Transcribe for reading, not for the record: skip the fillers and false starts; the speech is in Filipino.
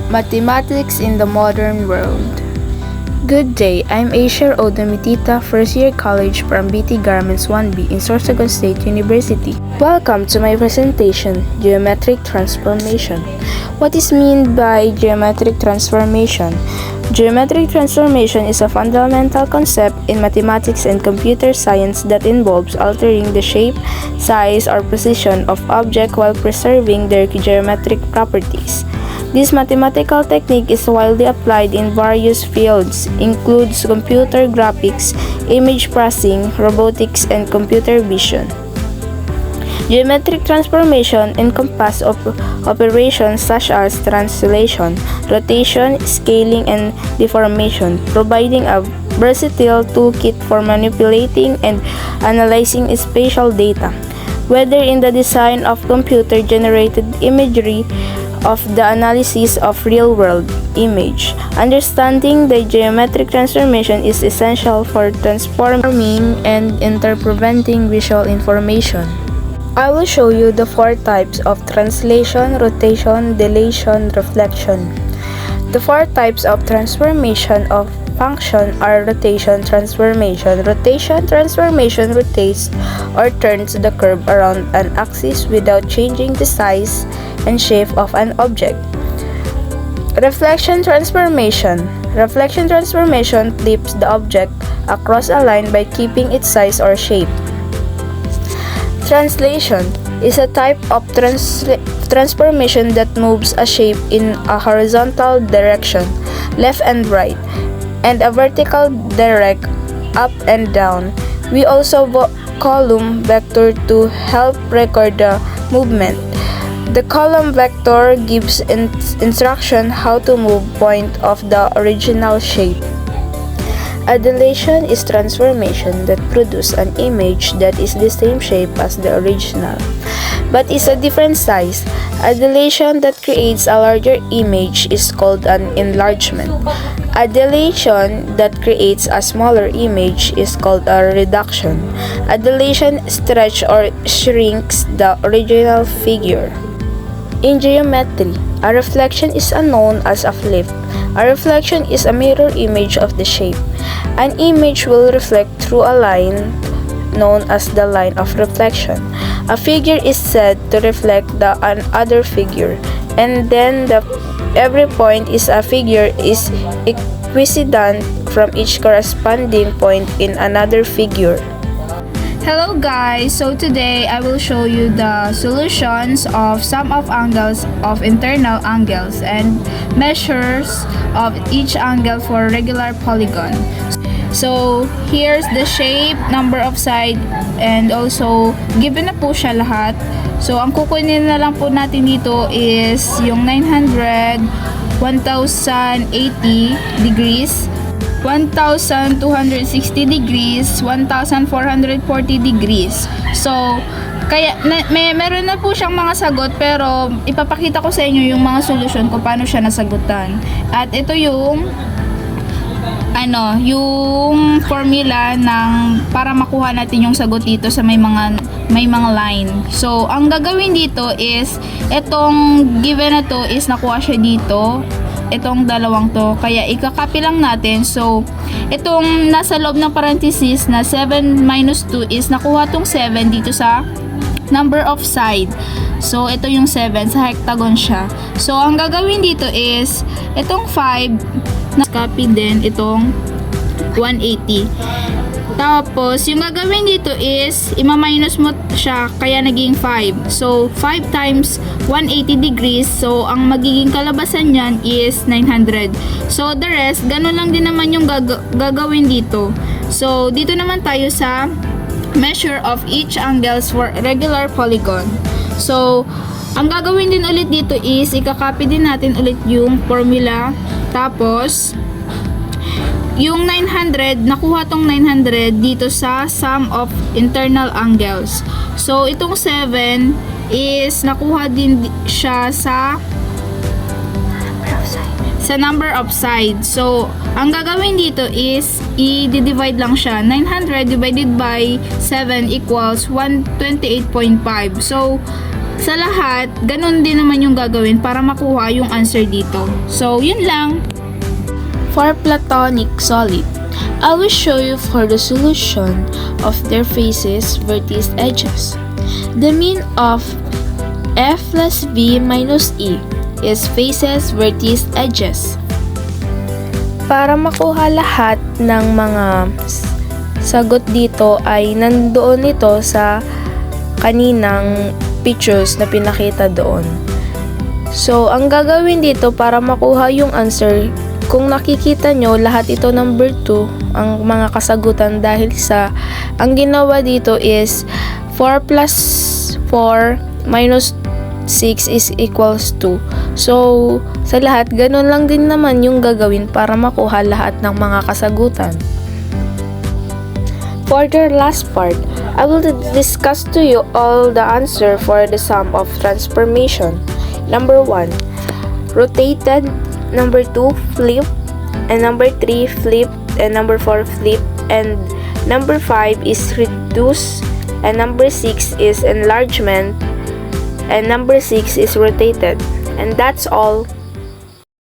Mathematics in the Modern World. Good day, I'm Aisha Odomitita, first year college from BT Garments 1B in Sorsogon State University. Welcome to my presentation, Geometric Transformation. What is meant by geometric transformation? Geometric transformation is a fundamental concept in mathematics and computer science that involves altering the shape, size, or position of objects while preserving their geometric properties. This mathematical technique is widely applied in various fields, includes computer graphics, image processing, robotics, and computer vision. Geometric transformation encompasses operations such as translation, rotation, scaling, and deformation, providing a versatile toolkit for manipulating and analyzing spatial data, whether in the design of computer-generated imagery of the analysis of real-world image. Understanding the geometric transformation is essential for transforming and interpreting visual information. I will show you the four types of translation, rotation, dilation, reflection. The four types of transformation of function are rotation transformation. Rotation transformation rotates or turns the curve around an axis without changing the size and shape of an object. Reflection transformation. Reflection transformation flips the object across a line by keeping its size or shape. Translation is a type of transformation that moves a shape in a horizontal direction, left and right, and a vertical direct, up and down. We also column vector to help record the movement. The column vector gives instruction how to move point of the original shape. A dilation is transformation that produces an image that is the same shape as the original, but is a different size. A dilation that creates a larger image is called an enlargement. A dilation that creates a smaller image is called a reduction. A dilation stretches or shrinks the original figure. In geometry, a reflection is known as a flip. A reflection is a mirror image of the shape. An image will reflect through a line known as the line of reflection. A figure is said to reflect the other figure, and then every point is a figure is equidistant from each corresponding point in another figure. Hello guys, so today I will show you the solutions of sum of angles of internal angles and measures of each angle for regular polygon. So here's the shape, number of side, and also given na po siya lahat. So ang kukunin na lang po natin dito is yung 900, 1080 degrees, 1,260 degrees, 1,440 degrees. So, kaya meron na po siyang mga sagot, pero ipapakita ko sa inyo yung mga solution kung paano siya nasagutan. At ito yung yung formula ng para makuha natin yung sagot dito sa may mga line. So, ang gagawin dito is itong given na to is nakuha siya dito. Itong dalawang to, kaya ikakopy lang natin. So itong nasa loob ng parenthesis na 7 minus 2 is nakuha tong 7 dito sa number of side. So ito yung 7, sa hectagon siya. So ang gagawin dito is itong 5 na copy din itong 180. Tapos, yung gagawin dito is, ima-minus mo siya, kaya naging 5. So, 5 times 180 degrees. So, ang magiging kalabasan niyan is 900. So, the rest, ganun lang din naman yung gagawin dito. So, dito naman tayo sa measure of each angles for regular polygon. So, ang gagawin din ulit dito is, ikakopy din natin ulit yung formula. Tapos, yung 900, nakuha tong 900 dito sa sum of internal angles. So, itong 7 is nakuha din siya sa number of sides. So, ang gagawin dito is i-divide lang siya. 900 divided by 7 equals 128.5. So, sa lahat, ganun din naman yung gagawin para makuha yung answer dito. So, yun lang. For platonic solid, I will show you for the solution of their faces vertex edges. The mean of f plus b minus e is faces vertex edges. Para makuha lahat ng mga sagot dito ay nandoon ito sa kaninang pictures na pinakita doon. So, ang gagawin dito para makuha yung answer, kung nakikita nyo, lahat ito number 2, ang mga kasagutan dahil sa, ang ginawa dito is 4 plus 4 minus 6 is equals 2. So, sa lahat, ganun lang din naman yung gagawin para makuha lahat ng mga kasagutan. For the last part, I will discuss to you all the answer for the sum of transformation. Number 1, rotated. Number 2, flip. And number 3, flip. And number 4, flip. And number 5 is reduce. And number 6 is enlargement. And number 6 is rotated. And that's all.